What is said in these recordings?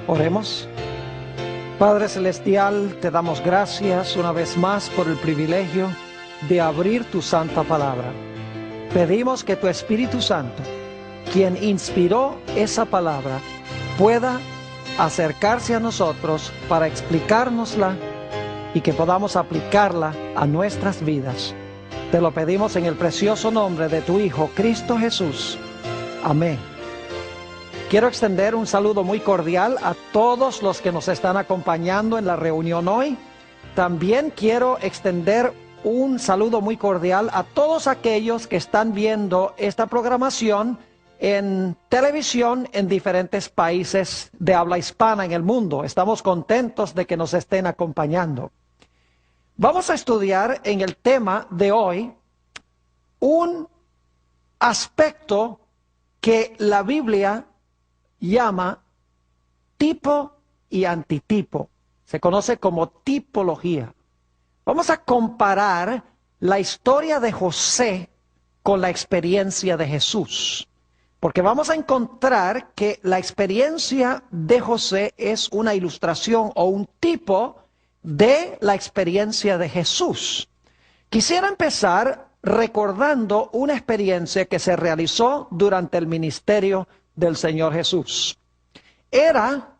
Oremos. Padre Celestial, te damos gracias una vez más por el privilegio de abrir tu santa palabra. Pedimos que tu Espíritu Santo, quien inspiró esa palabra, pueda acercarse a nosotros para explicárnosla y que podamos aplicarla a nuestras vidas. Te lo pedimos en el precioso nombre de tu Hijo, Cristo Jesús. Amén. Quiero extender un saludo muy cordial a todos los que nos están acompañando en la reunión hoy. También quiero extender un saludo muy cordial a todos aquellos que están viendo esta programación en televisión en diferentes países de habla hispana en el mundo. Estamos contentos de que nos estén acompañando. Vamos a estudiar en el tema de hoy un aspecto que la Biblia llama tipo y antitipo. Se conoce como tipología. Vamos a comparar la historia de José con la experiencia de Jesús. Porque vamos a encontrar que la experiencia de José es una ilustración o un tipo de la experiencia de Jesús. Quisiera empezar recordando una experiencia que se realizó durante el ministerio del Señor Jesús. Era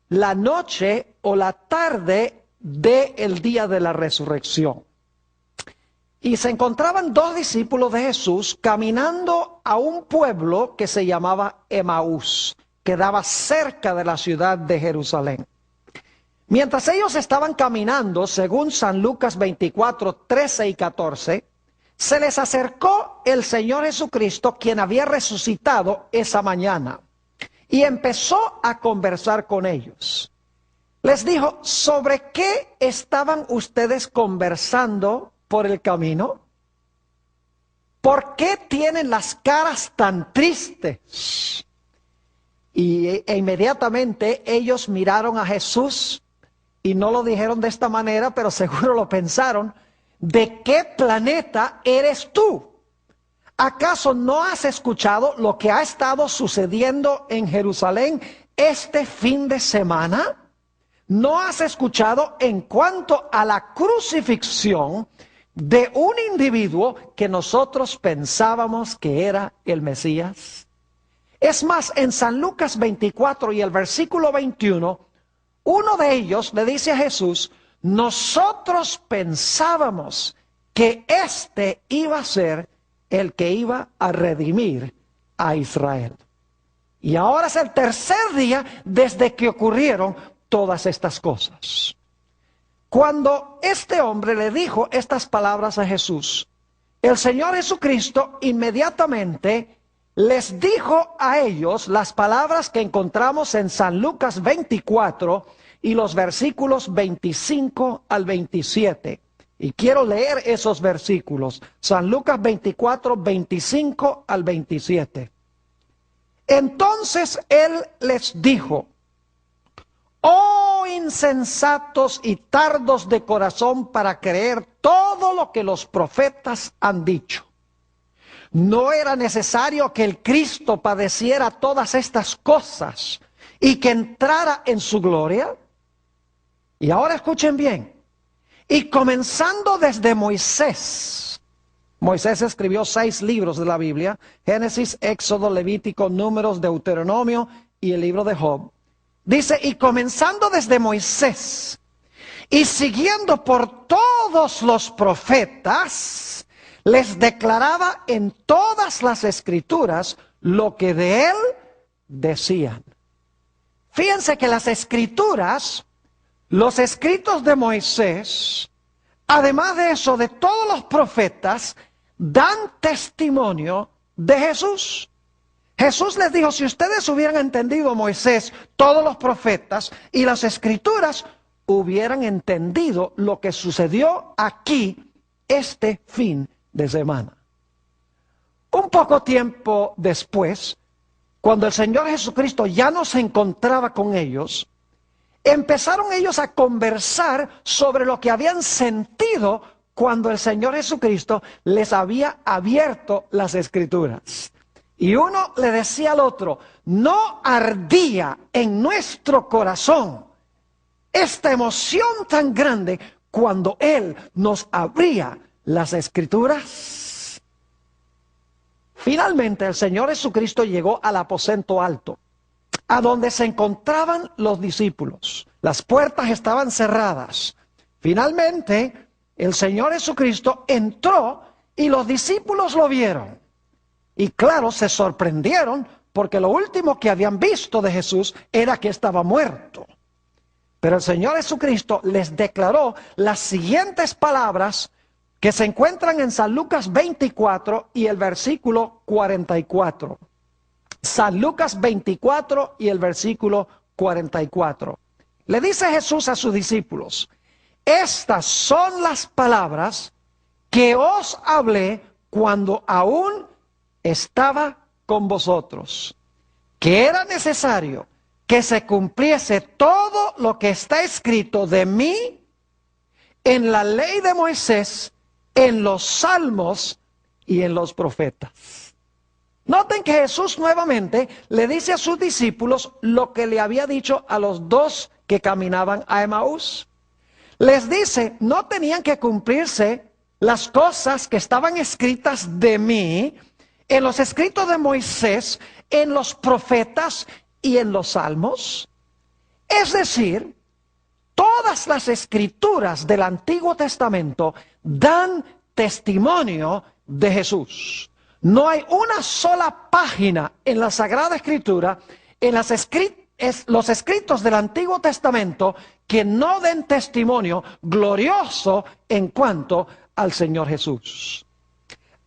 la noche o la tarde del día de la resurrección. Y se encontraban dos discípulos de Jesús caminando a un pueblo que se llamaba Emaús, que quedaba cerca de la ciudad de Jerusalén. Mientras ellos estaban caminando, según San Lucas 24, 13 y 14, se les acercó el Señor Jesucristo, quien había resucitado esa mañana, y empezó a conversar con ellos. Les dijo, ¿sobre qué estaban ustedes conversando por el camino? ¿Por qué tienen las caras tan tristes? E inmediatamente ellos miraron a Jesús y no lo dijeron de esta manera, pero seguro lo pensaron. ¿De qué planeta eres tú? ¿Acaso no has escuchado lo que ha estado sucediendo en Jerusalén este fin de semana? ¿No has escuchado en cuanto a la crucifixión de un individuo que nosotros pensábamos que era el Mesías? Es más, en San Lucas 24 y el versículo 21, uno de ellos le dice a Jesús, nosotros pensábamos que este iba a ser el que iba a redimir a Israel. Y ahora es el tercer día desde que ocurrieron todas estas cosas. Cuando este hombre le dijo estas palabras a Jesús, el Señor Jesucristo inmediatamente les dijo a ellos las palabras que encontramos en San Lucas 24 y los versículos 25 al 27. Y quiero leer esos versículos. San Lucas 24, 25 al 27. Entonces él les dijo, oh insensatos y tardos de corazón para creer todo lo que los profetas han dicho. ¿No era necesario que el Cristo padeciera todas estas cosas y que entrara en su gloria? Y ahora escuchen bien. Y comenzando desde Moisés. Moisés escribió 6 libros de la Biblia. Génesis, Éxodo, Levítico, Números, Deuteronomio y el libro de Job. Dice, y comenzando desde Moisés y siguiendo por todos los profetas, les declaraba en todas las escrituras lo que de él decían. Fíjense que las escrituras, los escritos de Moisés, además de eso, de todos los profetas, dan testimonio de Jesús. Jesús les dijo, si ustedes hubieran entendido Moisés, todos los profetas y las escrituras, hubieran entendido lo que sucedió aquí este fin de semana. Un poco tiempo después, cuando el Señor Jesucristo ya no se encontraba con ellos, empezaron ellos a conversar sobre lo que habían sentido cuando el Señor Jesucristo les había abierto las Escrituras. Y uno le decía al otro, ¿no ardía en nuestro corazón esta emoción tan grande cuando Él nos abría las Escrituras? Finalmente el Señor Jesucristo llegó al aposento alto, a donde se encontraban los discípulos. Las puertas estaban cerradas. Finalmente el Señor Jesucristo entró y los discípulos lo vieron. Y claro, se sorprendieron porque lo último que habían visto de Jesús era que estaba muerto. Pero el Señor Jesucristo les declaró las siguientes palabras que se encuentran en San Lucas 24 y el versículo 44. San Lucas 24 y el versículo 44. Le dice Jesús a sus discípulos, estas son las palabras que os hablé cuando aún estaba con vosotros, que era necesario que se cumpliese todo lo que está escrito de mí en la ley de Moisés, en los salmos y en los profetas. Noten que Jesús nuevamente le dice a sus discípulos lo que le había dicho a los dos que caminaban a Emaús. Les dice, no tenían que cumplirse las cosas que estaban escritas de mí, en los escritos de Moisés, en los profetas y en los salmos. Es decir, todas las escrituras del Antiguo Testamento dan testimonio de Jesús. No hay una sola página en la Sagrada Escritura, en los escritos del Antiguo Testamento, que no den testimonio glorioso en cuanto al Señor Jesús.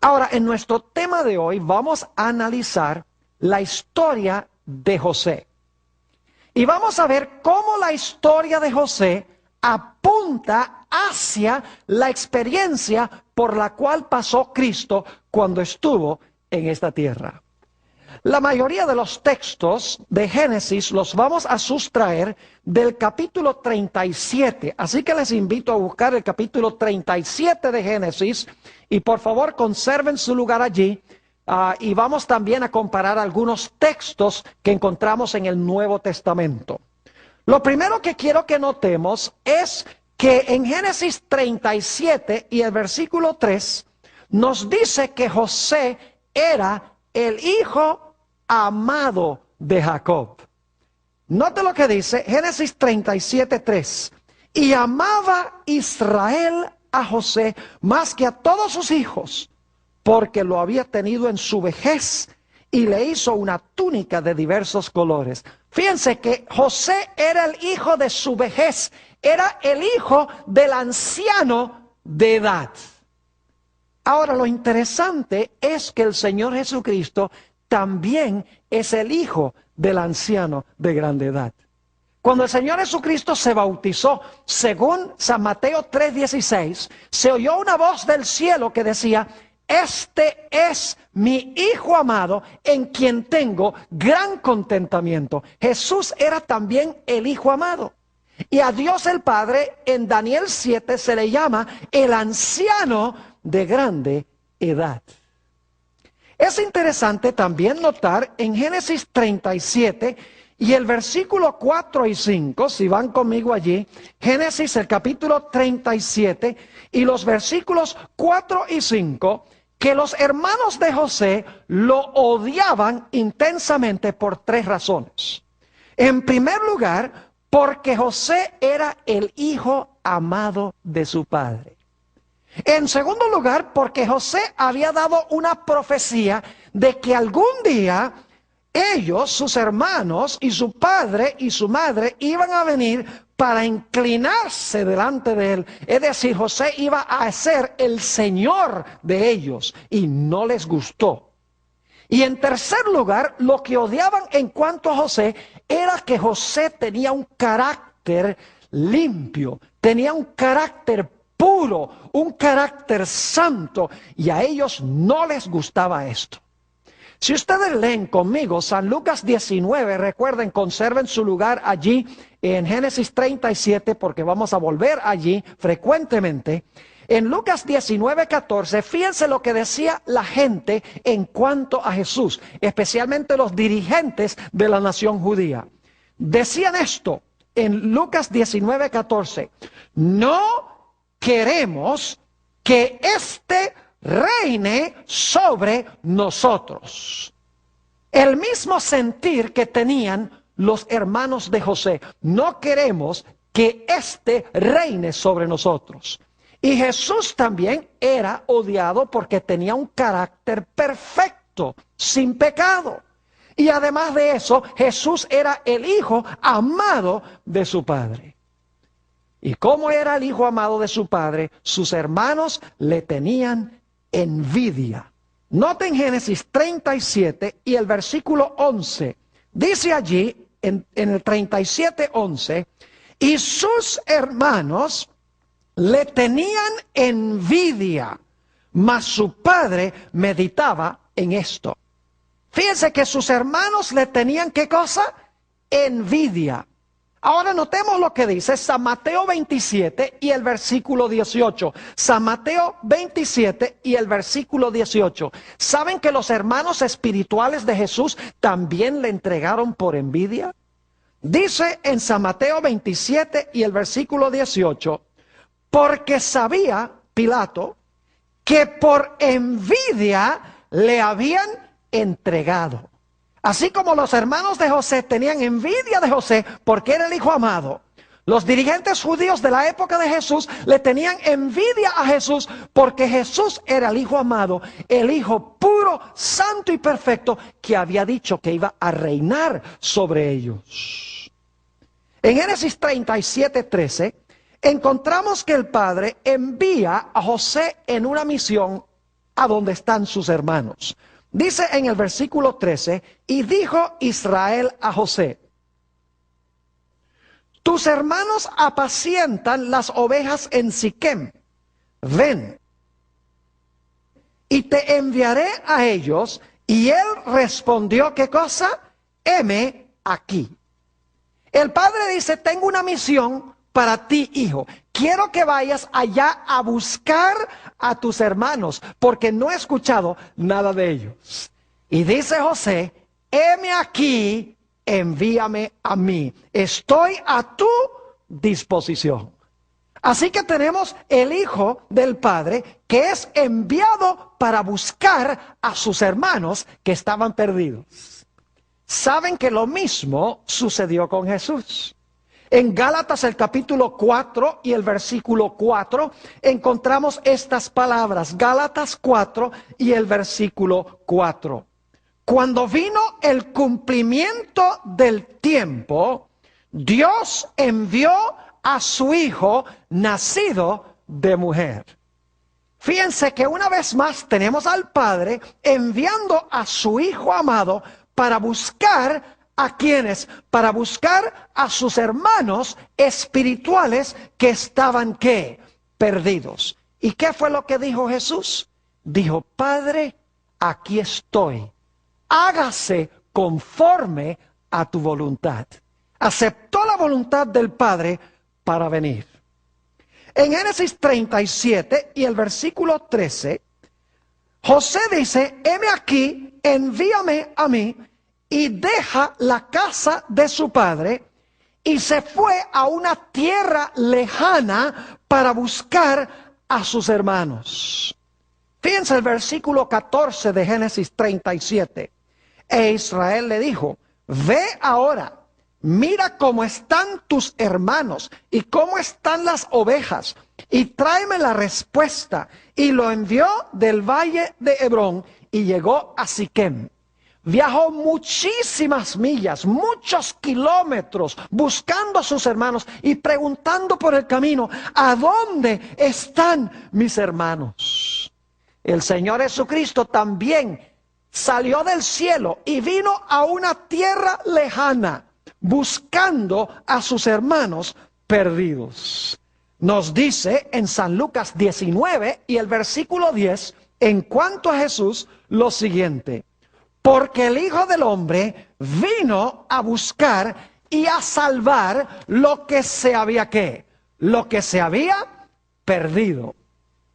Ahora, en nuestro tema de hoy vamos a analizar la historia de José. Y vamos a ver cómo la historia de José apunta hacia la experiencia por la cual pasó Cristo cuando estuvo en esta tierra. La mayoría de los textos de Génesis los vamos a sustraer del capítulo 37. Así que les invito a buscar el capítulo 37 de Génesis y por favor conserven su lugar allí. Y vamos también a comparar algunos textos que encontramos en el Nuevo Testamento. Lo primero que quiero que notemos es que en Génesis 37 y el versículo 3 nos dice que José era el hijo amado de Jacob. Note lo que dice Génesis 37, 3. Y amaba Israel a José más que a todos sus hijos, porque lo había tenido en su vejez y le hizo una túnica de diversos colores. Fíjense que José era el hijo de su vejez, era el hijo del anciano de edad. Ahora, lo interesante es que el Señor Jesucristo también es el hijo del anciano de grande edad. Cuando el Señor Jesucristo se bautizó, según San Mateo 3:16, se oyó una voz del cielo que decía, este es mi Hijo amado en quien tengo gran contentamiento. Jesús era también el Hijo amado. Y a Dios el Padre en Daniel 7 se le llama el anciano de grande edad. Es interesante también notar en Génesis 37 y el versículo 4 y 5, si van conmigo allí, Génesis el capítulo 37 y los versículos 4 y 5, que los hermanos de José lo odiaban intensamente por tres razones. En primer lugar, porque José era el hijo amado de su padre. En segundo lugar, porque José había dado una profecía de que algún día ellos, sus hermanos y su padre y su madre iban a venir para inclinarse delante de él. Es decir, José iba a ser el Señor de ellos y no les gustó. Y en tercer lugar, lo que odiaban en cuanto a José era que José tenía un carácter limpio, tenía un carácter puro, un carácter santo, y a ellos no les gustaba esto. Si ustedes leen conmigo San Lucas 19, recuerden, conserven su lugar allí en Génesis 37, porque vamos a volver allí frecuentemente. En Lucas 19:14, fíjense lo que decía la gente en cuanto a Jesús, especialmente los dirigentes de la nación judía. Decían esto en Lucas 19:14: no queremos que éste reine sobre nosotros. El mismo sentir que tenían los hermanos de José: no queremos que éste reine sobre nosotros. Y Jesús también era odiado porque tenía un carácter perfecto, sin pecado. Y además de eso, Jesús era el hijo amado de su Padre. Y como era el hijo amado de su Padre, sus hermanos le tenían envidia. Noten Génesis 37 y el versículo 11. Dice allí, en el 37:11, y sus hermanos le tenían envidia, mas su padre meditaba en esto. Fíjense que sus hermanos le tenían, ¿qué cosa? Envidia. Ahora notemos lo que dice San Mateo 27 y el versículo 18. San Mateo 27 y el versículo 18. ¿Saben que los hermanos espirituales de Jesús también le entregaron por envidia? Dice en San Mateo 27 y el versículo 18, porque sabía Pilato que por envidia le habían entregado. Así como los hermanos de José tenían envidia de José porque era el hijo amado, los dirigentes judíos de la época de Jesús le tenían envidia a Jesús porque Jesús era el hijo amado, el hijo puro, santo y perfecto que había dicho que iba a reinar sobre ellos. En Génesis 37:13 encontramos que el padre envía a José en una misión a donde están sus hermanos. Dice en el versículo 13, y dijo Israel a José: tus hermanos apacientan las ovejas en Siquem. Ven, y te enviaré a ellos. Y él respondió, ¿qué cosa? Heme aquí. El padre dice: tengo una misión para ti, hijo. Quiero que vayas allá a buscar a tus hermanos, porque no he escuchado nada de ellos. Y dice José: heme aquí, envíame a mí. Estoy a tu disposición. Así que tenemos el hijo del padre que es enviado para buscar a sus hermanos que estaban perdidos. Saben que lo mismo sucedió con Jesús. En Gálatas el capítulo 4 y el versículo 4 encontramos estas palabras. Gálatas 4 y el versículo 4. Cuando vino el cumplimiento del tiempo, Dios envió a su hijo nacido de mujer. Fíjense que una vez más tenemos al Padre enviando a su hijo amado para buscar ¿a quiénes? Para buscar a sus hermanos espirituales que estaban, ¿qué? Perdidos. ¿Y qué fue lo que dijo Jesús? Dijo: Padre, aquí estoy. Hágase conforme a tu voluntad. Aceptó la voluntad del Padre para venir. En Génesis 37 y el versículo 13, José dice: heme aquí, envíame a mí. Y deja la casa de su padre y se fue a una tierra lejana para buscar a sus hermanos. Fíjense el versículo 14 de Génesis 37. E Israel le dijo: ve ahora, mira cómo están tus hermanos y cómo están las ovejas, y tráeme la respuesta. Y lo envió del valle de Hebrón y llegó a Siquem. Viajó muchísimas millas, muchos kilómetros, buscando a sus hermanos y preguntando por el camino: ¿a dónde están mis hermanos? El Señor Jesucristo también salió del cielo y vino a una tierra lejana, buscando a sus hermanos perdidos. Nos dice en San Lucas 19 y el versículo 10, en cuanto a Jesús, lo siguiente: porque el Hijo del Hombre vino a buscar y a salvar lo que se había ¿qué? Lo que se había perdido.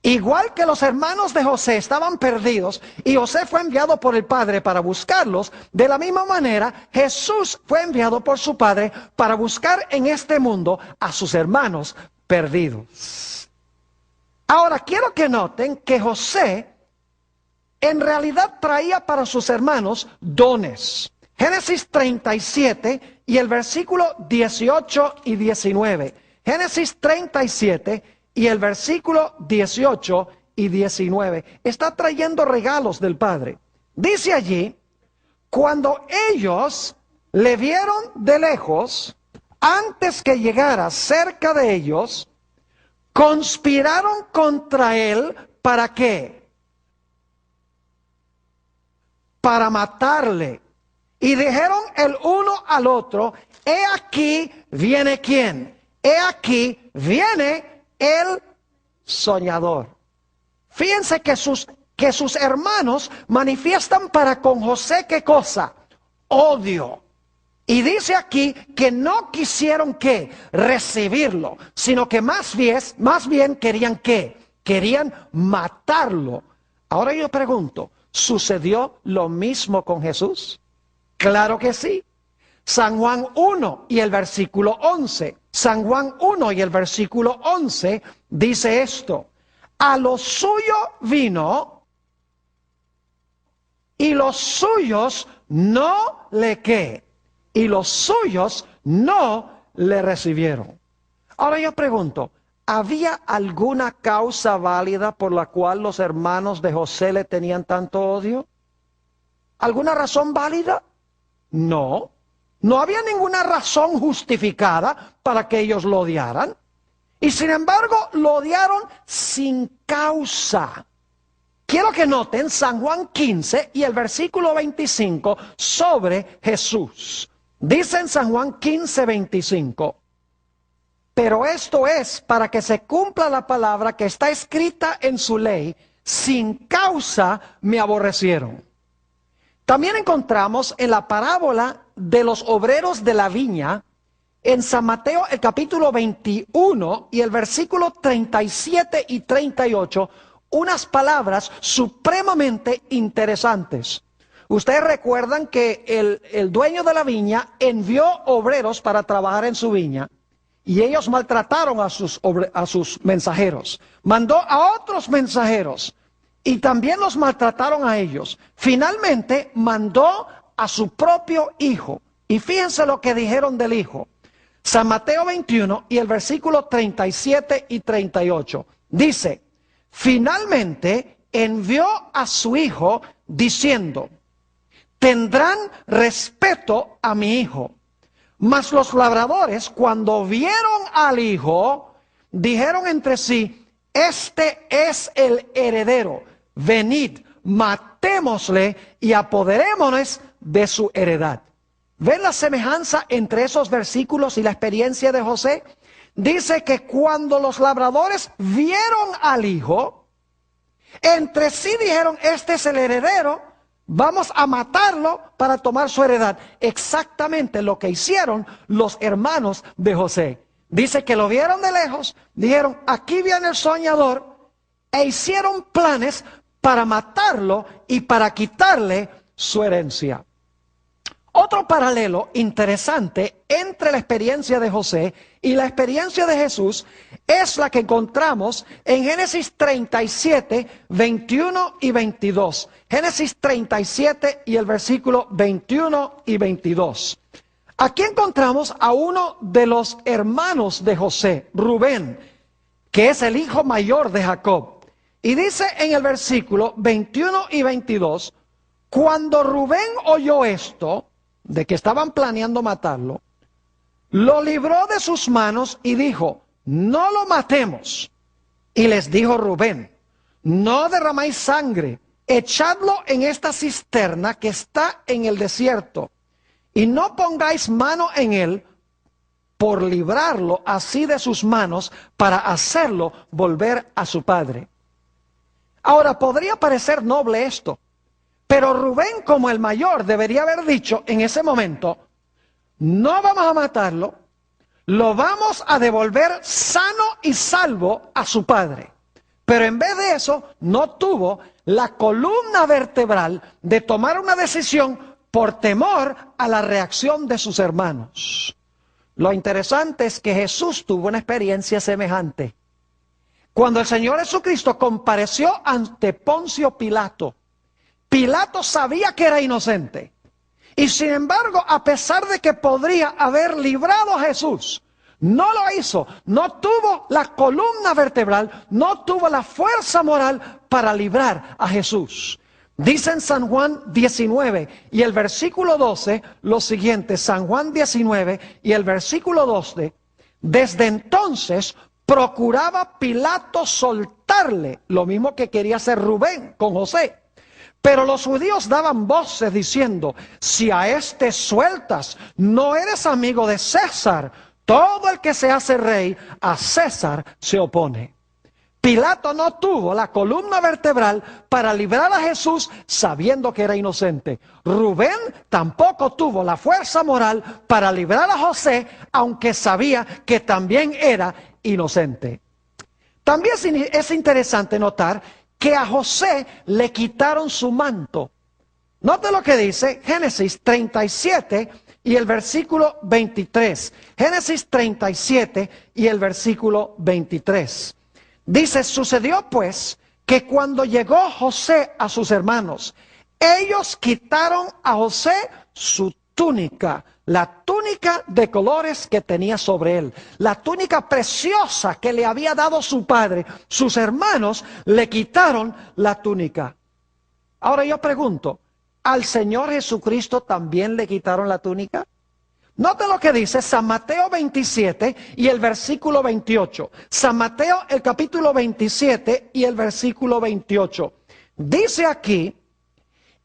Igual que los hermanos de José estaban perdidos y José fue enviado por el Padre para buscarlos, de la misma manera Jesús fue enviado por su Padre para buscar en este mundo a sus hermanos perdidos. Ahora quiero que noten que José en realidad traía para sus hermanos dones. Génesis 37 y el versículo 18 y 19. Génesis 37 y el versículo 18 y 19. Está trayendo regalos del Padre. Dice allí, cuando ellos le vieron de lejos, antes que llegara cerca de ellos, conspiraron contra él, ¿para qué? Para matarle. Y dijeron el uno al otro, he aquí viene ¿quién? He aquí viene el soñador. Fíjense que sus hermanos manifiestan para con José ¿qué cosa? Odio. Y dice aquí que no quisieron ¿qué? Recibirlo, sino que más bien querían ¿qué? Querían matarlo. Ahora yo pregunto, ¿sucedió lo mismo con Jesús? Claro que sí. San Juan 1 y el versículo 11. San Juan 1 y el versículo 11 dice esto. A lo suyo vino y los suyos no le ¿qué? Y los suyos no le recibieron. Ahora yo pregunto, ¿había alguna causa válida por la cual los hermanos de José le tenían tanto odio? ¿Alguna razón válida? No. No había ninguna razón justificada para que ellos lo odiaran. Y sin embargo, lo odiaron sin causa. Quiero que noten San Juan 15 y el versículo 25 sobre Jesús. Dice en San Juan 15, 25. Pero esto es para que se cumpla la palabra que está escrita en su ley. Sin causa me aborrecieron. También encontramos en la parábola de los obreros de la viña, en San Mateo el capítulo 21 y el versículo 37 y 38, unas palabras supremamente interesantes. Ustedes recuerdan que el dueño de la viña envió obreros para trabajar en su viña y ellos maltrataron a sus mensajeros. Mandó a otros mensajeros y también los maltrataron a ellos. Finalmente mandó a su propio hijo. Y fíjense lo que dijeron del hijo. San Mateo 21 y el versículo 37 y 38. Dice, finalmente envió a su hijo diciendo, tendrán respeto a mi hijo. Mas los labradores, cuando vieron al hijo, dijeron entre sí, este es el heredero. Venid, matémosle y apoderémonos de su heredad. ¿Ven la semejanza entre esos versículos y la experiencia de José? Dice que cuando los labradores vieron al hijo, entre sí dijeron, este es el heredero, vamos a matarlo para tomar su heredad. Exactamente lo que hicieron los hermanos de José. Dice que lo vieron de lejos, dijeron, aquí viene el soñador, e hicieron planes para matarlo y para quitarle su herencia. Otro paralelo interesante entre la experiencia de José y la experiencia de Jesús es la que encontramos en Génesis 37, 21 y 22. Génesis 37 y el versículo 21 y 22. Aquí encontramos a uno de los hermanos de José, Rubén, que es el hijo mayor de Jacob. Y dice en el versículo 21 y 22, cuando Rubén oyó esto, de que estaban planeando matarlo, lo libró de sus manos y dijo, no lo matemos. Y les dijo Rubén, no derramáis sangre, echadlo en esta cisterna que está en el desierto, y no pongáis mano en él por librarlo así de sus manos para hacerlo volver a su padre. Ahora, podría parecer noble esto, pero Rubén como el mayor debería haber dicho en ese momento, no vamos a matarlo, lo vamos a devolver sano y salvo a su padre. Pero en vez de eso, no tuvo la columna vertebral de tomar una decisión por temor a la reacción de sus hermanos. Lo interesante es que Jesús tuvo una experiencia semejante. Cuando el Señor Jesucristo compareció ante Poncio Pilato, Pilato sabía que era inocente. Y sin embargo, a pesar de que podría haber librado a Jesús, no lo hizo. No tuvo la columna vertebral, no tuvo la fuerza moral para librar a Jesús. Dice en San Juan 19 y el versículo 12 lo siguiente. San Juan 19 y el versículo 12. Desde entonces procuraba Pilato soltarle, lo mismo que quería hacer Rubén con José. Pero los judíos daban voces diciendo, si a este sueltas, no eres amigo de César. Todo el que se hace rey, a César se opone. Pilato no tuvo la columna vertebral para librar a Jesús sabiendo que era inocente. Rubén tampoco tuvo la fuerza moral para librar a José, aunque sabía que también era inocente. También es interesante notar que a José le quitaron su manto. Note lo que dice Génesis 37 y el versículo 23. Génesis 37 y el versículo 23. Dice, sucedió pues que cuando llegó José a sus hermanos, ellos quitaron a José su túnica, la túnica de colores que tenía sobre él, la túnica preciosa que le había dado su padre. Sus hermanos le quitaron la túnica. Ahora yo pregunto, ¿al Señor Jesucristo también le quitaron la túnica? Note lo que dice San Mateo 27 y el versículo 28. San Mateo el capítulo 27 y el versículo 28. Dice aquí,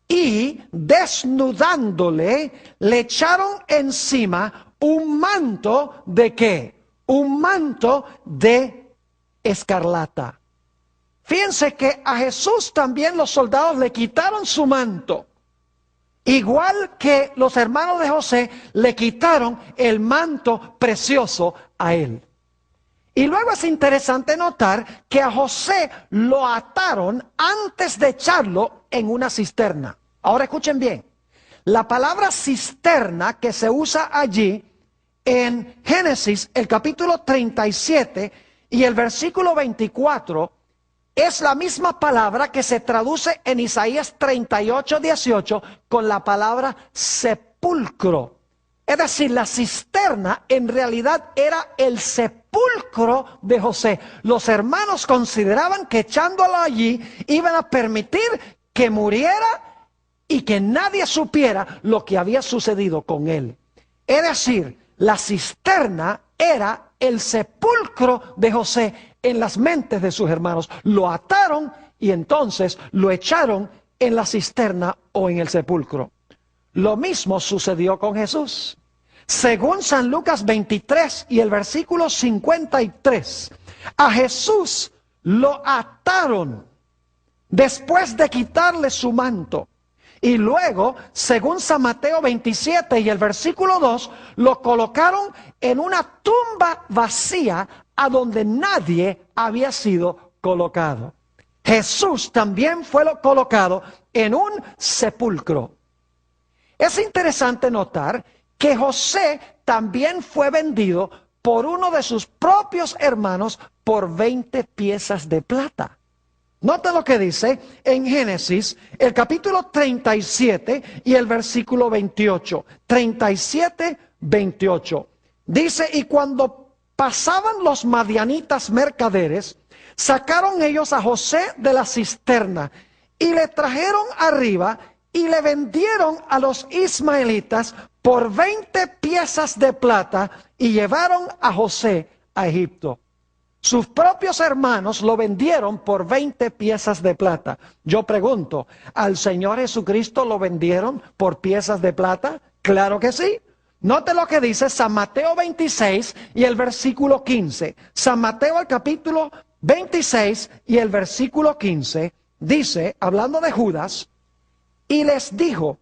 y desnudándole le echaron encima un manto de ¿qué? Un manto de escarlata. Fíjense que a Jesús también los soldados le quitaron su manto. Igual que los hermanos de José le quitaron el manto precioso a él. Y luego es interesante notar que a José lo ataron antes de echarlo en una cisterna. Ahora escuchen bien, la palabra cisterna que se usa allí en Génesis, el capítulo 37 y el versículo 24, es la misma palabra que se traduce en Isaías 38, 18 con la palabra sepulcro. Es decir, la cisterna en realidad era el sepulcro de José. Los hermanos consideraban que echándolo allí iban a permitir que muriera y que nadie supiera lo que había sucedido con él. Es decir, la cisterna era el sepulcro de José en las mentes de sus hermanos. Lo ataron y entonces lo echaron en la cisterna o en el sepulcro. Lo mismo sucedió con Jesús. Según San Lucas 23 y el versículo 53, a Jesús lo ataron después de quitarle su manto. Y luego, según San Mateo 27 y el versículo 2, lo colocaron en una tumba vacía a donde nadie había sido colocado. Jesús también fue colocado en un sepulcro. Es interesante notar que José también fue vendido por uno de sus propios hermanos por 20 piezas de plata. Nota lo que dice en Génesis, el capítulo 37 y el versículo 28. 37, 28. Dice, y cuando pasaban los madianitas mercaderes, sacaron ellos a José de la cisterna y le trajeron arriba y le vendieron a los ismaelitas por 20 piezas de plata y llevaron a José a Egipto. Sus propios hermanos lo vendieron por 20 piezas de plata. Yo pregunto, ¿al Señor Jesucristo lo vendieron por piezas de plata? Claro que sí. Note lo que dice San Mateo 26 y el versículo 15. San Mateo el capítulo 26 y el versículo 15 dice, hablando de Judas, y les dijo,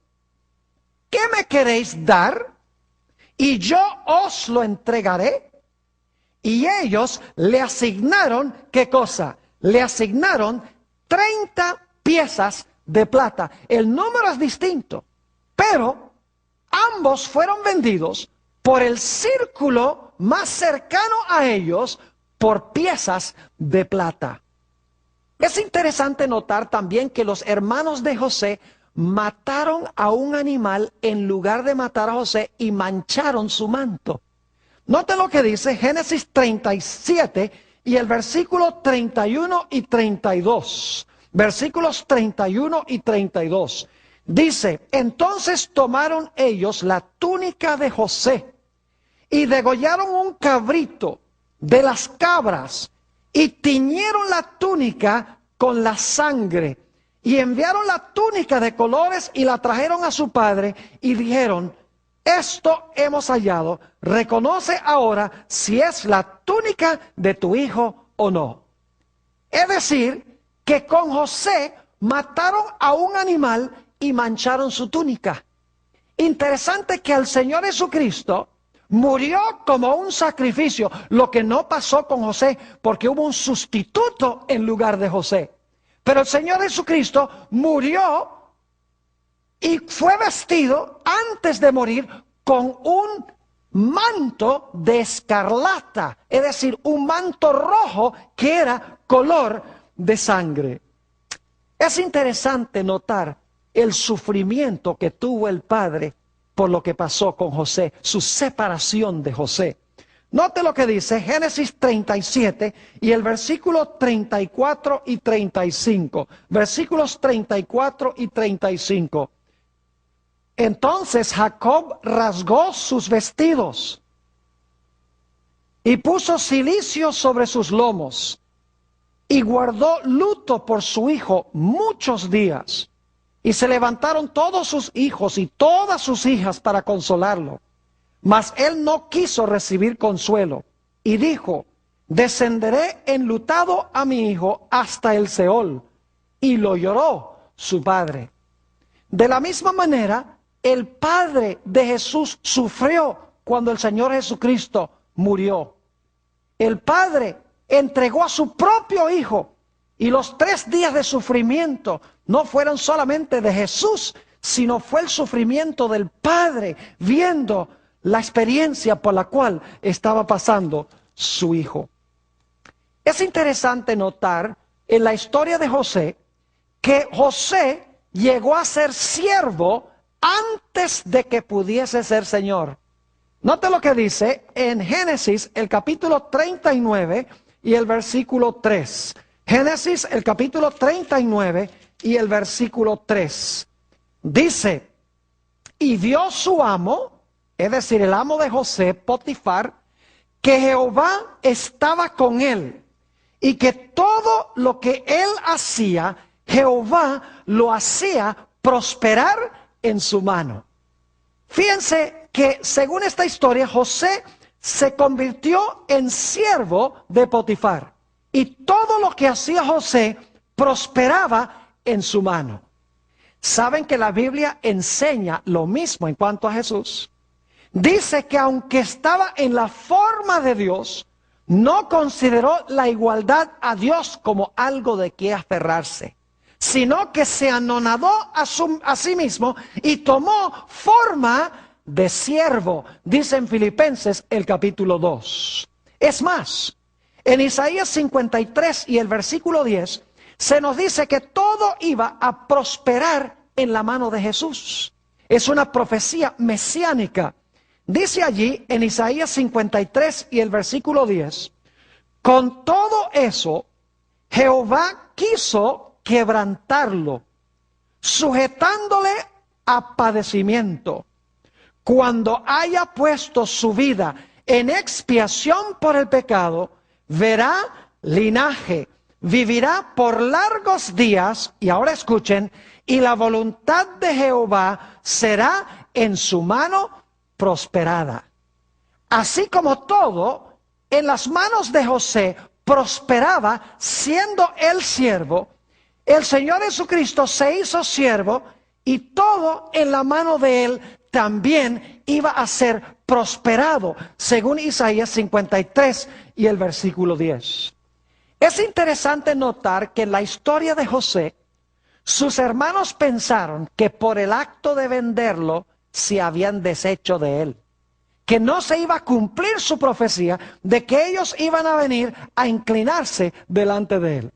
¿qué me queréis dar? y yo os lo entregaré. Y ellos le asignaron, ¿qué cosa? Le asignaron 30 piezas de plata. El número es distinto, pero ambos fueron vendidos por el círculo más cercano a ellos por piezas de plata. Es interesante notar también que los hermanos de José mataron a un animal en lugar de matar a José y mancharon su manto. Noten lo que dice Génesis 37 y el versículo 31 y 32. Versículos 31 y 32. Dice, entonces tomaron ellos la túnica de José y degollaron un cabrito de las cabras y tiñeron la túnica con la sangre y enviaron la túnica de colores y la trajeron a su padre y dijeron, esto hemos hallado, reconoce ahora si es la túnica de tu hijo o no. Es decir, que con José mataron a un animal y mancharon su túnica. Interesante que el Señor Jesucristo murió como un sacrificio, lo que no pasó con José, porque hubo un sustituto en lugar de José. Pero el Señor Jesucristo murió y fue vestido antes de morir con un manto de escarlata, es decir, un manto rojo que era color de sangre. Es interesante notar el sufrimiento que tuvo el padre por lo que pasó con José, su separación de José. Note lo que dice Génesis 37 y el versículo 34 y 35. Versículos 34 y 35. Entonces Jacob rasgó sus vestidos y puso cilicio sobre sus lomos y guardó luto por su hijo muchos días. Y se levantaron todos sus hijos y todas sus hijas para consolarlo. Mas él no quiso recibir consuelo y dijo, descenderé enlutado a mi hijo hasta el Seol. Y lo lloró su padre. De la misma manera, el padre de Jesús sufrió cuando el Señor Jesucristo murió. El padre entregó a su propio hijo y los 3 días de sufrimiento no fueron solamente de Jesús, sino fue el sufrimiento del padre viendo la experiencia por la cual estaba pasando su hijo. Es interesante notar en la historia de José que José llegó a ser siervo antes de que pudiese ser señor. Note lo que dice en Génesis el capítulo 39 y el versículo 3. Génesis el capítulo 39 y el versículo 3. Dice, y vio su amo, es decir, el amo de José, Potifar, que Jehová estaba con él y que todo lo que él hacía, Jehová lo hacía prosperar en su mano. Fíjense que según esta historia, José se convirtió en siervo de Potifar y todo lo que hacía José prosperaba en su mano. ¿Saben que la Biblia enseña lo mismo en cuanto a Jesús? Dice que aunque estaba en la forma de Dios, no consideró la igualdad a Dios como algo de que aferrarse, sino que se anonadó a sí mismo y tomó forma de siervo, dice en Filipenses el capítulo 2. Es más, en Isaías 53 y el versículo 10, se nos dice que todo iba a prosperar en la mano de Jesús. Es una profecía mesiánica. Dice allí en Isaías 53 y el versículo 10, con todo eso, Jehová quiso quebrantarlo, sujetándole a padecimiento. Cuando haya puesto su vida en expiación por el pecado, verá linaje, vivirá por largos días, y ahora escuchen, y la voluntad de Jehová será en su mano prosperada. Así como todo en las manos de José prosperaba siendo el siervo, el Señor Jesucristo se hizo siervo y todo en la mano de él también iba a ser prosperado, según Isaías 53 y el versículo 10. Es interesante notar que en la historia de José, sus hermanos pensaron que por el acto de venderlo se habían deshecho de él, que no se iba a cumplir su profecía de que ellos iban a venir a inclinarse delante de él.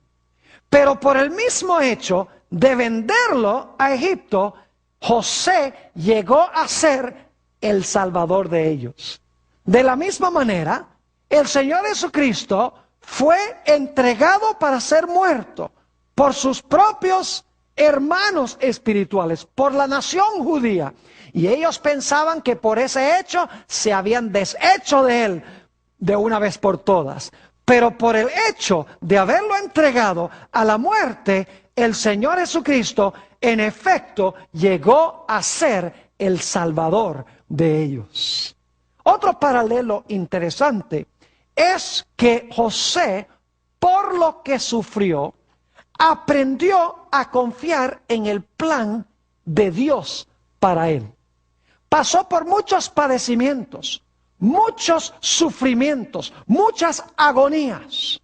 Pero por el mismo hecho de venderlo a Egipto, José llegó a ser el Salvador de ellos. De la misma manera, el Señor Jesucristo fue entregado para ser muerto por sus propios hermanos espirituales, por la nación judía. Y ellos pensaban que por ese hecho se habían deshecho de él de una vez por todas. Pero por el hecho de haberlo entregado a la muerte, el Señor Jesucristo en efecto llegó a ser el Salvador de ellos. Otro paralelo interesante es que José, por lo que sufrió, aprendió a confiar en el plan de Dios para él. Pasó por muchos padecimientos, muchos sufrimientos, muchas agonías,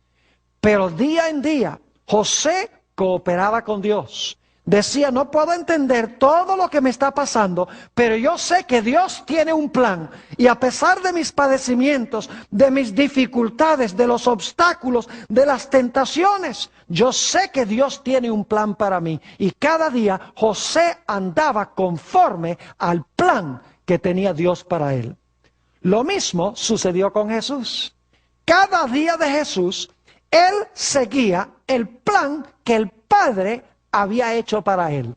pero día en día José cooperaba con Dios. Decía, no puedo entender todo lo que me está pasando, pero yo sé que Dios tiene un plan. Y a pesar de mis padecimientos, de mis dificultades, de los obstáculos, de las tentaciones, yo sé que Dios tiene un plan para mí. Y cada día José andaba conforme al plan que tenía Dios para él. Lo mismo sucedió con Jesús. Cada día de Jesús, él seguía el plan que el Padre había hecho para él.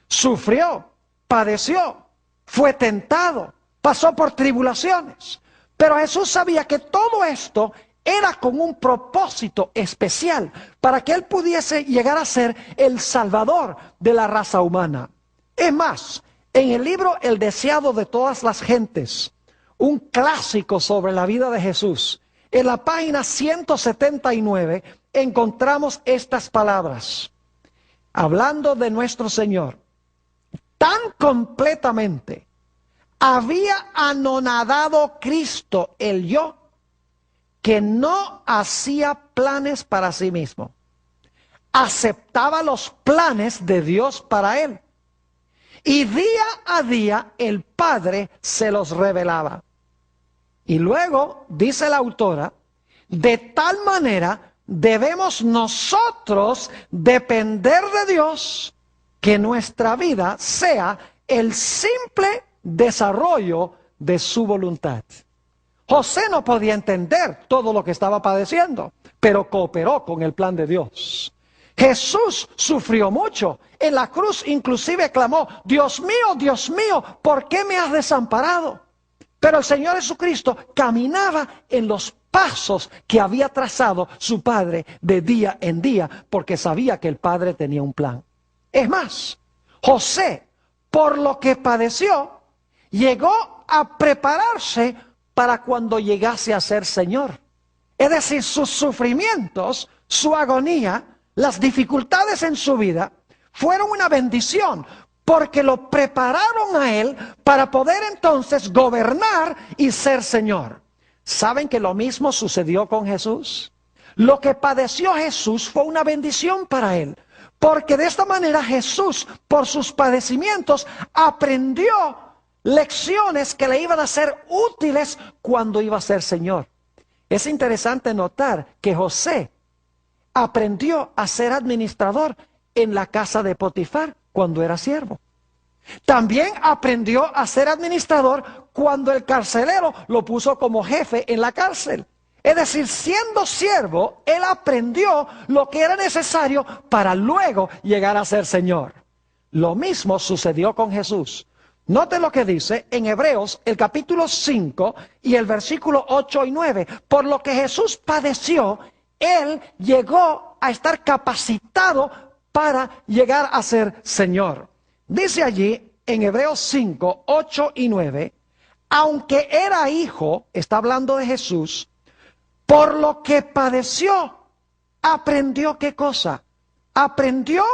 Sufrió, padeció, fue tentado, pasó por tribulaciones. Pero Jesús sabía que todo esto era con un propósito especial para que él pudiese llegar a ser el Salvador de la raza humana. Es más, en el libro El deseado de todas las gentes, un clásico sobre la vida de Jesús, en la página 179 encontramos estas palabras. Hablando de nuestro Señor, tan completamente había anonadado Cristo el yo, que no hacía planes para sí mismo. Aceptaba los planes de Dios para él. Y día a día el Padre se los revelaba. Y luego, dice la autora, de tal manera debemos nosotros depender de Dios, que nuestra vida sea el simple desarrollo de su voluntad. José no podía entender todo lo que estaba padeciendo, pero cooperó con el plan de Dios. Jesús sufrió mucho. En la cruz inclusive clamó, Dios mío, ¿por qué me has desamparado? Pero el Señor Jesucristo caminaba en los pasos que había trazado su Padre de día en día, porque sabía que el Padre tenía un plan. Es más, José, por lo que padeció, llegó a prepararse para cuando llegase a ser Señor. Es decir, sus sufrimientos, su agonía, las dificultades en su vida, fueron una bendición, porque lo prepararon a él para poder entonces gobernar y ser Señor. ¿Saben que lo mismo sucedió con Jesús? Lo que padeció Jesús fue una bendición para él, porque de esta manera Jesús, por sus padecimientos, aprendió lecciones que le iban a ser útiles cuando iba a ser Señor. Es interesante notar que José aprendió a ser administrador en la casa de Potifar cuando era siervo. También aprendió a ser administrador cuando el carcelero lo puso como jefe en la cárcel. Es decir, siendo siervo, él aprendió lo que era necesario para luego llegar a ser Señor. Lo mismo sucedió con Jesús. Note lo que dice en Hebreos, el capítulo 5 y el versículo 8 y 9. Por lo que Jesús padeció, él llegó a estar capacitado para llegar a ser Señor. Dice allí en Hebreos 5, 8 y 9, aunque era hijo, está hablando de Jesús, por lo que padeció, aprendió ¿qué cosa? Aprendió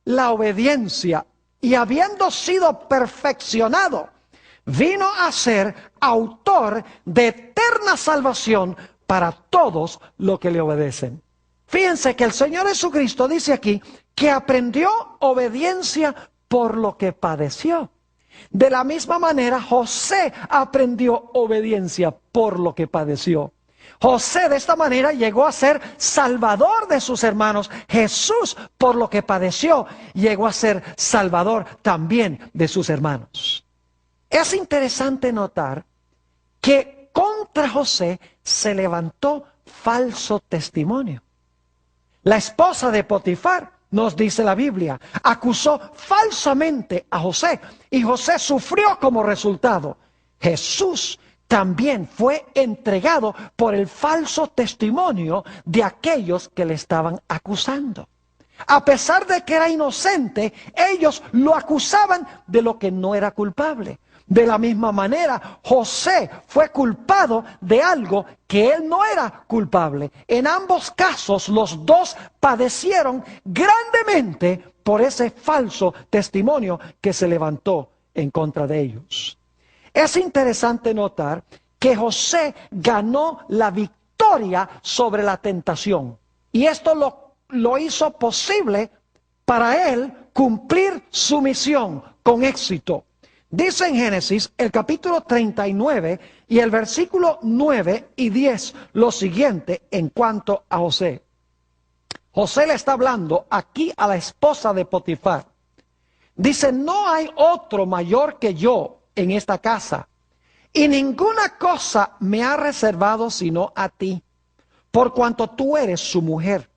la obediencia, y habiendo sido perfeccionado, vino a ser autor de eterna salvación para todos los que le obedecen. Fíjense que el Señor Jesucristo dice aquí que aprendió obediencia por lo que padeció. De la misma manera, José aprendió obediencia por lo que padeció. José de esta manera llegó a ser salvador de sus hermanos. Jesús, por lo que padeció, llegó a ser salvador también de sus hermanos. Es interesante notar que contra José se levantó falso testimonio. La esposa de Potifar, nos dice la Biblia, acusó falsamente a José y José sufrió como resultado. Jesús también fue entregado por el falso testimonio de aquellos que le estaban acusando. A pesar de que era inocente, ellos lo acusaban de lo que no era culpable. De la misma manera, José fue culpado de algo que él no era culpable. En ambos casos, los dos padecieron grandemente por ese falso testimonio que se levantó en contra de ellos. Es interesante notar que José ganó la victoria sobre la tentación. Y esto lo hizo posible para él cumplir su misión con éxito. Dice en Génesis, el capítulo 39 y el versículo 9 y 10, lo siguiente en cuanto a José. José le está hablando aquí a la esposa de Potifar. Dice, no hay otro mayor que yo en esta casa, y ninguna cosa me ha reservado sino a ti, por cuanto tú eres su mujer.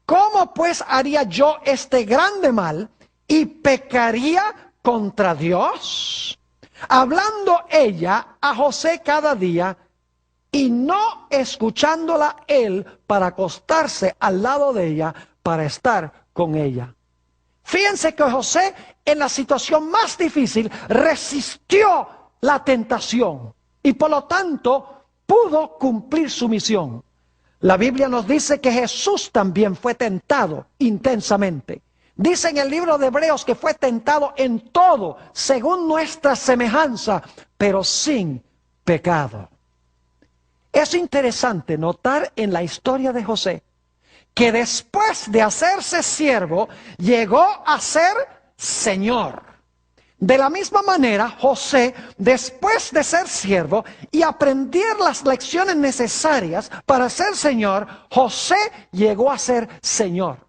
¿Cómo pues haría yo este grande mal y pecaría contra Dios? Hablando ella a José cada día y no escuchándola él para acostarse al lado de ella para estar con ella. Fíjense que José en la situación más difícil resistió la tentación y por lo tanto pudo cumplir su misión. La Biblia nos dice que Jesús también fue tentado intensamente. Dice en el libro de Hebreos que fue tentado en todo, según nuestra semejanza, pero sin pecado. Es interesante notar en la historia de José que después de hacerse siervo, llegó a ser Señor. De la misma manera, José, después de ser siervo y aprender las lecciones necesarias para ser Señor, José llegó a ser Señor.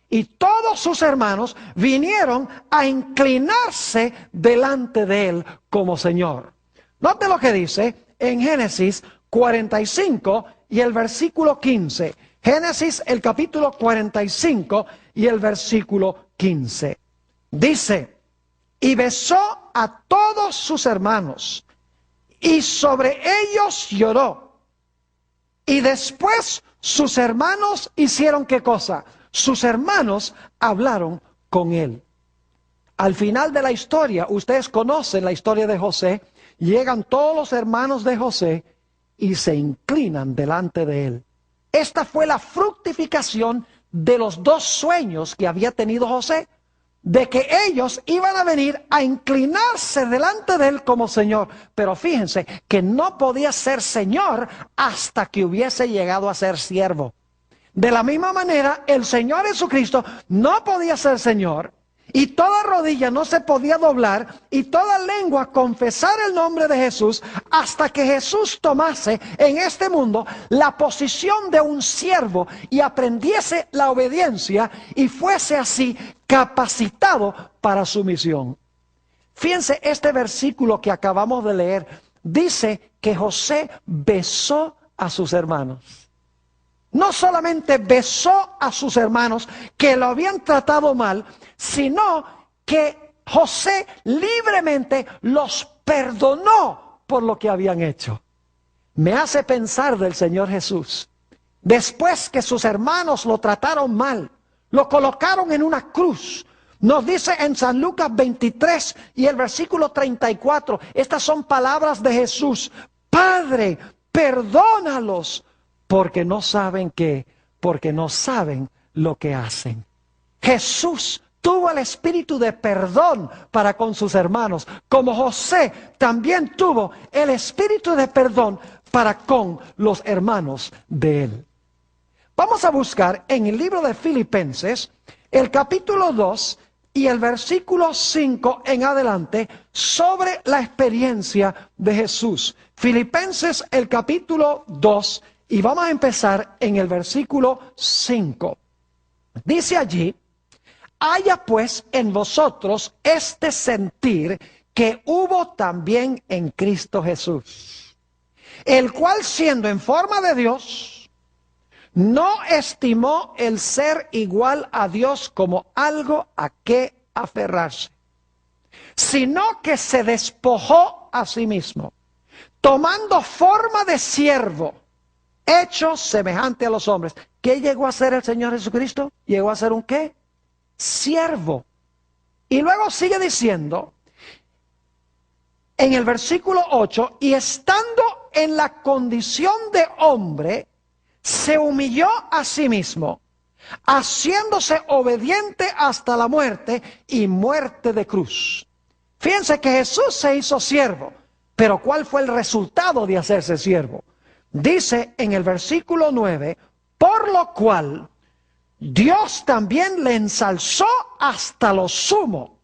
Y todos sus hermanos vinieron a inclinarse delante de él como Señor. Note lo que dice en Génesis 45 y el versículo 15. Génesis el capítulo 45 y el versículo 15. Dice, y besó a todos sus hermanos, y sobre ellos lloró. Y después sus hermanos hicieron ¿qué cosa? Sus hermanos hablaron con él. Al final de la historia, ustedes conocen la historia de José, llegan todos los hermanos de José y se inclinan delante de él. Esta fue la fructificación de los dos sueños que había tenido José, de que ellos iban a venir a inclinarse delante de él como Señor. Pero fíjense que no podía ser Señor hasta que hubiese llegado a ser siervo. De la misma manera, el Señor Jesucristo no podía ser Señor, y toda rodilla no se podía doblar, y toda lengua confesar el nombre de Jesús, hasta que Jesús tomase en este mundo la posición de un siervo y aprendiese la obediencia y fuese así capacitado para su misión. Fíjense, este versículo que acabamos de leer dice que José besó a sus hermanos. No solamente besó a sus hermanos que lo habían tratado mal, sino que José libremente los perdonó por lo que habían hecho. Me hace pensar del Señor Jesús. Después que sus hermanos lo trataron mal, lo colocaron en una cruz. Nos dice en San Lucas 23 y el versículo 34, estas son palabras de Jesús. Padre, perdónalos, porque no saben qué, porque no saben lo que hacen. Jesús tuvo el espíritu de perdón para con sus hermanos, como José también tuvo el espíritu de perdón para con los hermanos de él. Vamos a buscar en el libro de Filipenses, el capítulo 2 y el versículo 5 en adelante, sobre la experiencia de Jesús. Filipenses, el capítulo 2, y vamos a empezar en el versículo 5. Dice allí: haya pues en vosotros este sentir que hubo también en Cristo Jesús, el cual, siendo en forma de Dios, no estimó el ser igual a Dios como algo a que aferrarse, sino que se despojó a sí mismo, tomando forma de siervo, hecho semejante a los hombres. ¿Qué llegó a ser el Señor Jesucristo? Llegó a ser un ¿qué? Siervo. Y luego sigue diciendo en el versículo 8: y estando en la condición de hombre, se humilló a sí mismo, haciéndose obediente hasta la muerte, y muerte de cruz. Fíjense que Jesús se hizo siervo, pero ¿cuál fue el resultado de hacerse siervo? Dice en el versículo 9: por lo cual Dios también le ensalzó hasta lo sumo,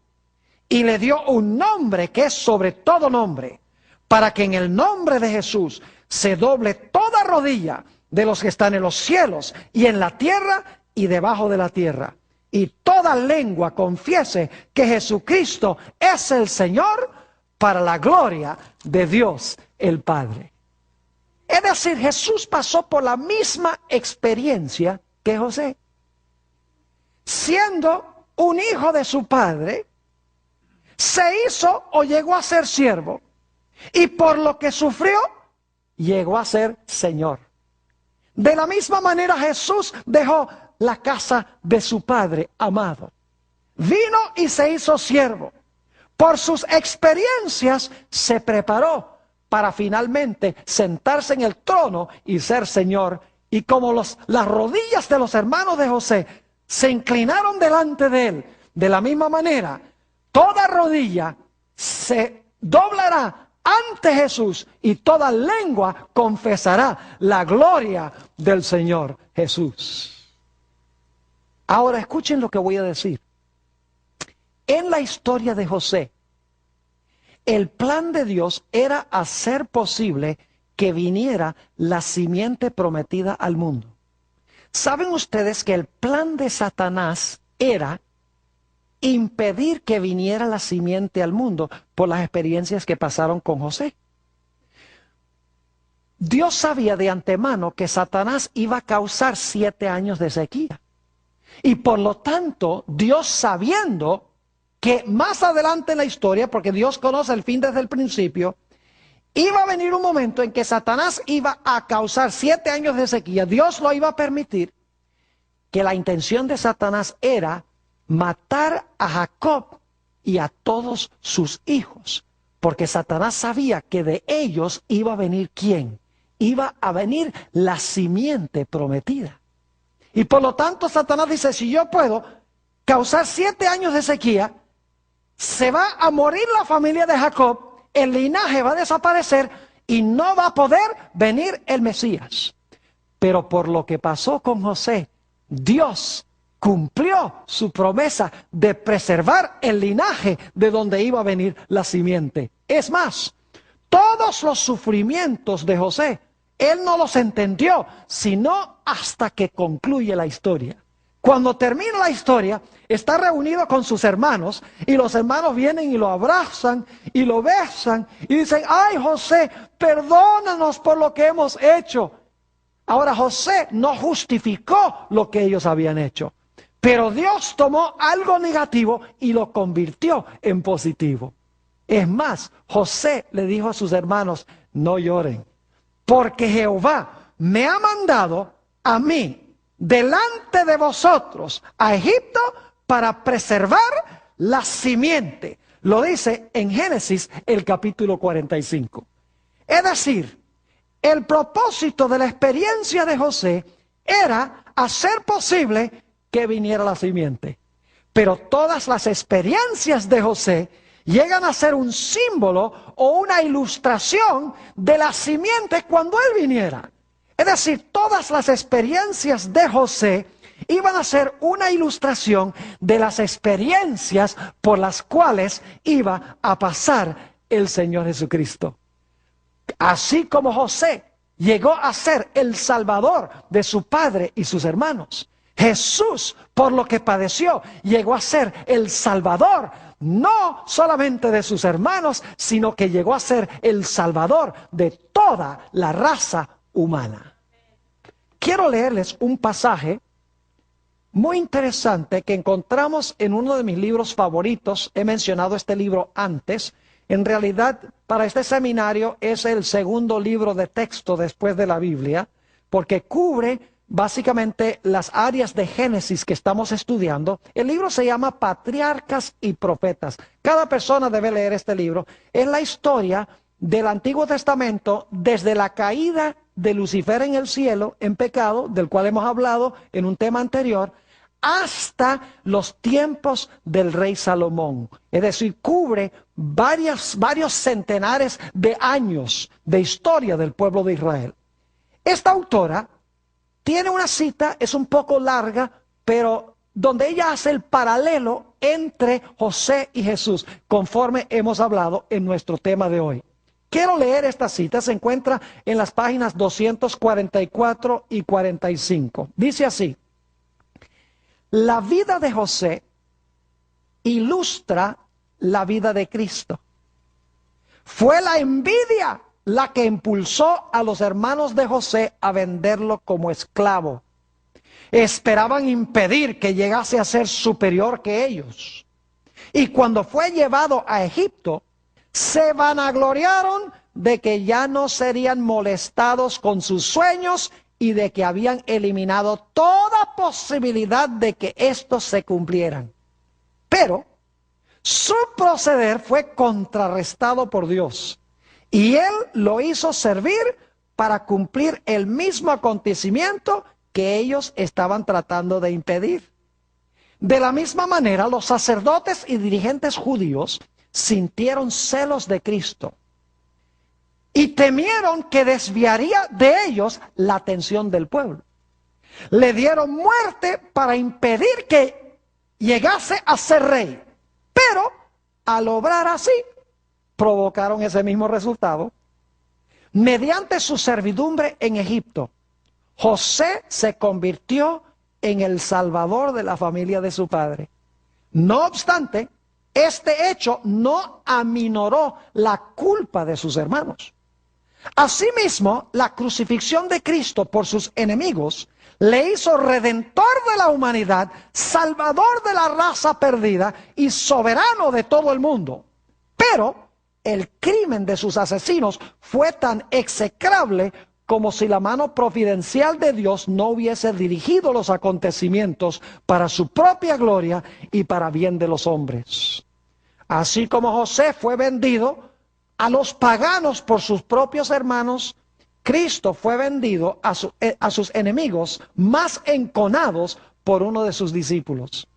y le dio un nombre que es sobre todo nombre, para que en el nombre de Jesús se doble toda rodilla de los que están en los cielos y en la tierra y debajo de la tierra, y toda lengua confiese que Jesucristo es el Señor, para la gloria de Dios el Padre. Es decir, Jesús pasó por la misma experiencia que José. Siendo un hijo de su padre, se hizo o llegó a ser siervo, y por lo que sufrió, llegó a ser Señor. De la misma manera Jesús dejó la casa de su Padre amado. Vino y se hizo siervo. Por sus experiencias se preparó para finalmente sentarse en el trono y ser Señor. Y como las rodillas de los hermanos de José se inclinaron delante de él, de la misma manera, toda rodilla se doblará ante Jesús y toda lengua confesará la gloria del Señor Jesús. Ahora escuchen lo que voy a decir. En la historia de José, el plan de Dios era hacer posible que viniera la simiente prometida al mundo. ¿Saben ustedes que el plan de Satanás era impedir que viniera la simiente al mundo por las experiencias que pasaron con José? Dios sabía de antemano que Satanás iba a causar 7 años de sequía. Y por lo tanto, Dios, sabiendo que más adelante en la historia, porque Dios conoce el fin desde el principio, iba a venir un momento en que Satanás iba a causar 7 años de sequía, Dios lo iba a permitir, que la intención de Satanás era matar a Jacob y a todos sus hijos, porque Satanás sabía que de ellos iba a venir ¿quién? Iba a venir la simiente prometida. Y por lo tanto Satanás dice: si yo puedo causar 7 años de sequía, se va a morir la familia de Jacob, el linaje va a desaparecer y no va a poder venir el Mesías. Pero por lo que pasó con José, Dios cumplió su promesa de preservar el linaje de donde iba a venir la simiente. Es más, todos los sufrimientos de José, él no los entendió, sino hasta que concluye la historia. Cuando termina la historia, está reunido con sus hermanos, y los hermanos vienen y lo abrazan y lo besan y dicen: ay, José, perdónanos por lo que hemos hecho. Ahora, José no justificó lo que ellos habían hecho, pero Dios tomó algo negativo y lo convirtió en positivo. Es más, José le dijo a sus hermanos: no lloren, porque Jehová me ha mandado a mí delante de vosotros a Egipto para preservar la simiente. Lo dice en Génesis el capítulo 45. Es decir, el propósito de la experiencia de José era hacer posible que viniera la simiente. Pero todas las experiencias de José llegan a ser un símbolo o una ilustración de la simiente cuando él viniera. Es decir, todas las experiencias de José iban a ser una ilustración de las experiencias por las cuales iba a pasar el Señor Jesucristo. Así como José llegó a ser el salvador de su padre y sus hermanos, Jesús, por lo que padeció, llegó a ser el salvador, no solamente de sus hermanos, sino que llegó a ser el salvador de toda la raza humana. Quiero leerles un pasaje muy interesante que encontramos en uno de mis libros favoritos. He mencionado este libro antes. En realidad, para este seminario es el segundo libro de texto después de la Biblia, porque cubre básicamente las áreas de Génesis que estamos estudiando. El libro se llama Patriarcas y Profetas. Cada persona debe leer este libro. Es la historia del Antiguo Testamento desde la caída de Lucifer en el cielo, en pecado, del cual hemos hablado en un tema anterior, hasta los tiempos del rey Salomón. Es decir, cubre varios centenares de años de historia del pueblo de Israel. Esta autora tiene una cita, es un poco larga, pero donde ella hace el paralelo entre José y Jesús, conforme hemos hablado en nuestro tema de hoy. Quiero leer esta cita, se encuentra en las páginas 244 y 45. Dice así: la vida de José ilustra la vida de Cristo. Fue la envidia la que impulsó a los hermanos de José a venderlo como esclavo. Esperaban impedir que llegase a ser superior que ellos. Y cuando fue llevado a Egipto, se vanagloriaron de que ya no serían molestados con sus sueños y de que habían eliminado toda posibilidad de que estos se cumplieran. Pero su proceder fue contrarrestado por Dios, y Él lo hizo servir para cumplir el mismo acontecimiento que ellos estaban tratando de impedir. De la misma manera, los sacerdotes y dirigentes judíos sintieron celos de Cristo y temieron que desviaría de ellos la atención del pueblo. Le dieron muerte para impedir que llegase a ser rey, pero al obrar así, provocaron ese mismo resultado. Mediante su servidumbre en Egipto, José se convirtió en el salvador de la familia de su padre. No obstante, este hecho no aminoró la culpa de sus hermanos. Asimismo, la crucifixión de Cristo por sus enemigos le hizo redentor de la humanidad, salvador de la raza perdida y soberano de todo el mundo. Pero el crimen de sus asesinos fue tan execrable como si la mano providencial de Dios no hubiese dirigido los acontecimientos para su propia gloria y para bien de los hombres. Así como José fue vendido a los paganos por sus propios hermanos, Cristo fue vendido a sus enemigos más enconados por uno de sus discípulos.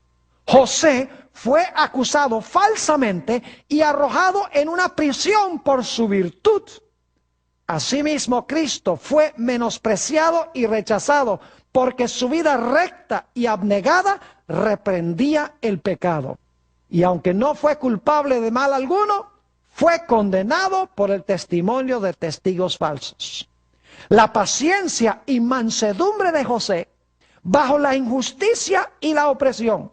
José fue acusado falsamente y arrojado en una prisión por su virtud. Asimismo, Cristo fue menospreciado y rechazado porque su vida recta y abnegada reprendía el pecado. Y aunque no fue culpable de mal alguno, fue condenado por el testimonio de testigos falsos. La paciencia y mansedumbre de José bajo la injusticia y la opresión,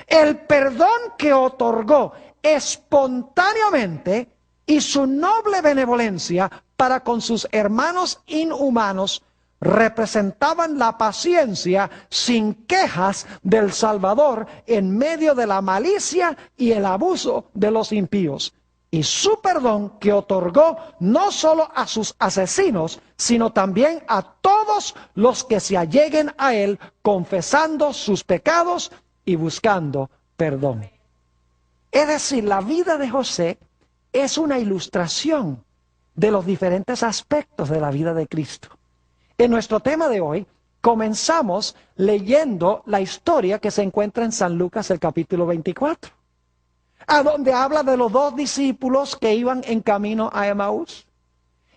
el perdón que otorgó espontáneamente y su noble benevolencia para con sus hermanos inhumanos representaban la paciencia sin quejas del Salvador en medio de la malicia y el abuso de los impíos. Y su perdón que otorgó no solo a sus asesinos, sino también a todos los que se alleguen a él, confesando sus pecados y buscando perdón. Es decir, la vida de José es una ilustración de los diferentes aspectos de la vida de Cristo. En nuestro tema de hoy, comenzamos leyendo la historia que se encuentra en San Lucas, el capítulo 24, a donde habla de los 2 discípulos que iban en camino a Emaús.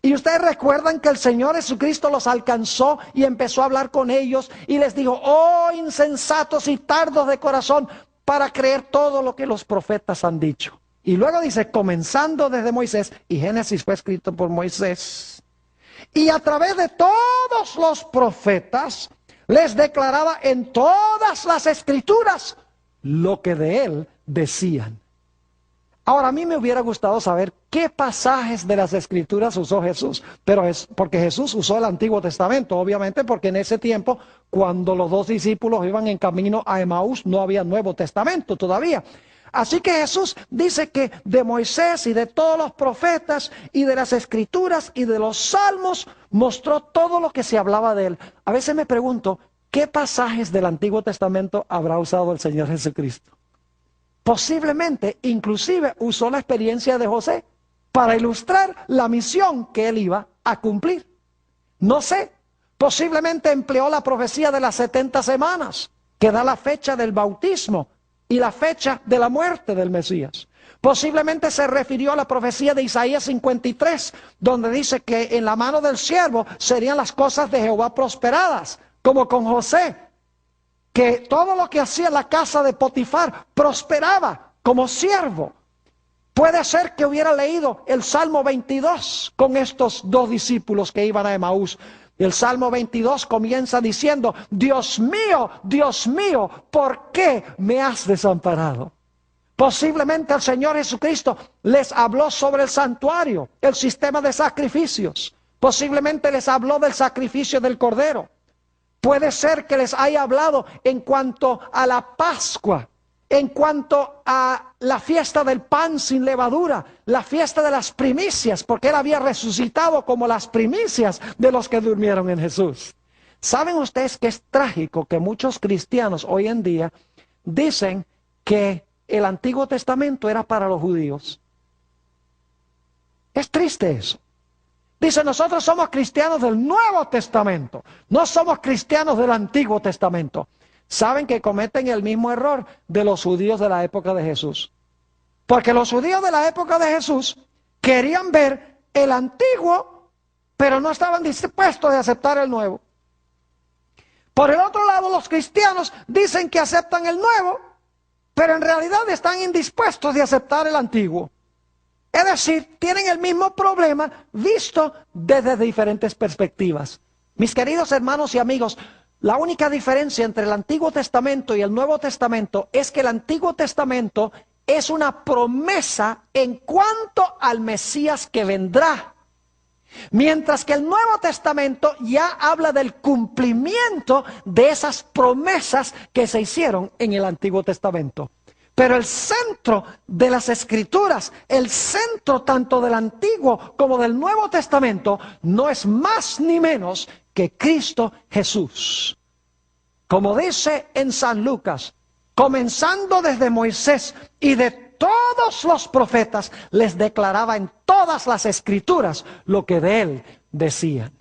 Y ustedes recuerdan que el Señor Jesucristo los alcanzó y empezó a hablar con ellos y les dijo: oh insensatos y tardos de corazón para creer todo lo que los profetas han dicho. Y luego dice, comenzando desde Moisés, y Génesis fue escrito por Moisés, y a través de todos los profetas les declaraba en todas las escrituras lo que de él decían. Ahora, a mí me hubiera gustado saber qué pasajes de las escrituras usó Jesús, pero es porque Jesús usó el Antiguo Testamento, obviamente, porque en ese tiempo, cuando los 2 discípulos iban en camino a Emaús, no había Nuevo Testamento todavía. Así que Jesús dice que de Moisés y de todos los profetas y de las escrituras y de los salmos mostró todo lo que se hablaba de él. A veces me pregunto, ¿qué pasajes del Antiguo Testamento habrá usado el Señor Jesucristo? Posiblemente, inclusive, usó la experiencia de José para ilustrar la misión que él iba a cumplir. No sé, posiblemente empleó la profecía de las 70 semanas, que da la fecha del bautismo y la fecha de la muerte del Mesías. Posiblemente se refirió a la profecía de Isaías 53, donde dice que en la mano del siervo serían las cosas de Jehová prosperadas, como con José, que todo lo que hacía en la casa de Potifar prosperaba como siervo. Puede ser que hubiera leído el Salmo 22 con estos 2 discípulos que iban a Emaús. El Salmo 22 comienza diciendo: Dios mío, ¿por qué me has desamparado? Posiblemente el Señor Jesucristo les habló sobre el santuario, el sistema de sacrificios. Posiblemente les habló del sacrificio del Cordero. Puede ser que les haya hablado en cuanto a la Pascua, en cuanto a la fiesta del pan sin levadura, la fiesta de las primicias, porque él había resucitado como las primicias de los que durmieron en Jesús. ¿Saben ustedes que es trágico que muchos cristianos hoy en día dicen que el Antiguo Testamento era para los judíos? Es triste eso. Dice, nosotros somos cristianos del Nuevo Testamento, no somos cristianos del Antiguo Testamento. Saben que cometen el mismo error de los judíos de la época de Jesús. Porque los judíos de la época de Jesús querían ver el Antiguo, pero no estaban dispuestos a aceptar el Nuevo. Por el otro lado, los cristianos dicen que aceptan el Nuevo, pero en realidad están indispuestos de aceptar el Antiguo. Es decir, tienen el mismo problema visto desde diferentes perspectivas. Mis queridos hermanos y amigos, la única diferencia entre el Antiguo Testamento y el Nuevo Testamento es que el Antiguo Testamento es una promesa en cuanto al Mesías que vendrá. Mientras que el Nuevo Testamento ya habla del cumplimiento de esas promesas que se hicieron en el Antiguo Testamento. Pero el centro de las Escrituras, el centro tanto del Antiguo como del Nuevo Testamento, no es más ni menos que Cristo Jesús. Como dice en San Lucas, comenzando desde Moisés y de todos los profetas, les declaraba en todas las Escrituras lo que de él decían.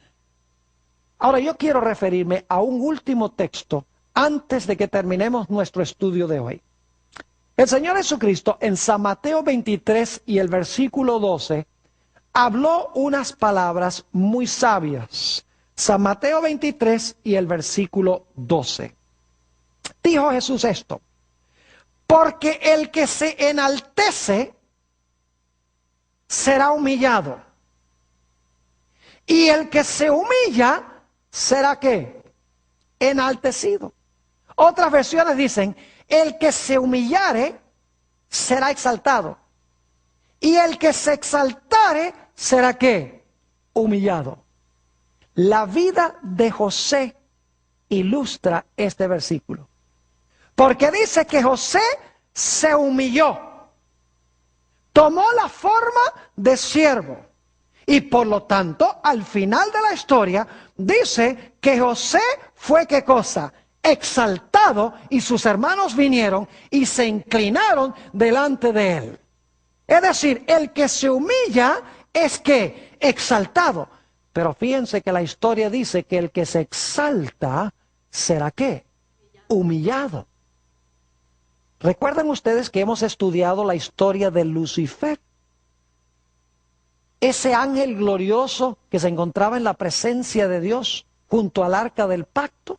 Ahora yo quiero referirme a un último texto antes de que terminemos nuestro estudio de hoy. El Señor Jesucristo en San Mateo 23 y el versículo 12 habló unas palabras muy sabias. San Mateo 23 y el versículo 12. Dijo Jesús esto: porque el que se enaltece será humillado, y el que se humilla será ¿qué? Enaltecido. Otras versiones dicen: el que se humillare será exaltado, y el que se exaltare será ¿qué? Humillado. La vida de José ilustra este versículo, porque dice que José se humilló, tomó la forma de siervo, y por lo tanto al final de la historia dice que José fue ¿qué cosa? Exaltado, y sus hermanos vinieron y se inclinaron delante de él. Es decir, el que se humilla es que exaltado. Pero fíjense que la historia dice que el que se exalta será ¿qué? Humillado. ¿Recuerdan ustedes que hemos estudiado la historia de Lucifer? Ese ángel glorioso que se encontraba en la presencia de Dios junto al arca del pacto,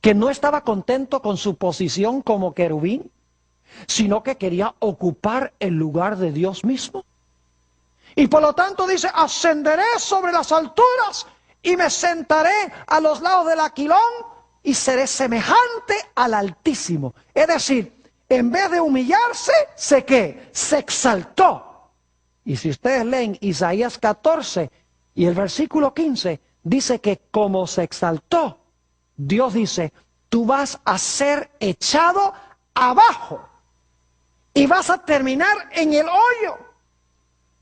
que no estaba contento con su posición como querubín, sino que quería ocupar el lugar de Dios mismo. Y por lo tanto dice, ascenderé sobre las alturas y me sentaré a los lados del aquilón y seré semejante al Altísimo. Es decir, en vez de humillarse, ¿qué? Se exaltó. Y si ustedes leen Isaías 14 y el versículo 15, dice que como se exaltó, Dios dice, tú vas a ser echado abajo y vas a terminar en el hoyo.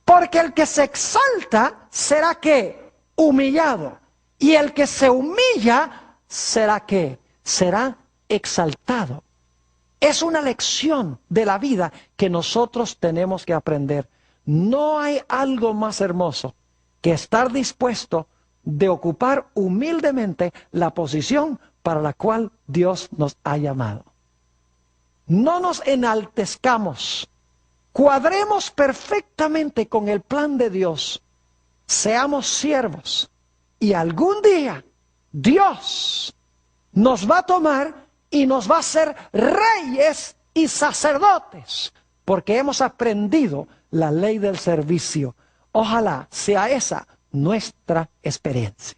Porque el que se exalta será ¿qué? Humillado. Y el que se humilla será ¿qué? Será exaltado. Es una lección de la vida que nosotros tenemos que aprender. No hay algo más hermoso que estar dispuesto de ocupar humildemente la posición para la cual Dios nos ha llamado. No nos enaltezcamos. Cuadremos perfectamente con el plan de Dios. Seamos siervos. Y algún día Dios nos va a tomar y nos va a hacer reyes y sacerdotes. Porque hemos aprendido la ley del servicio. Ojalá sea esa nuestra experiencia.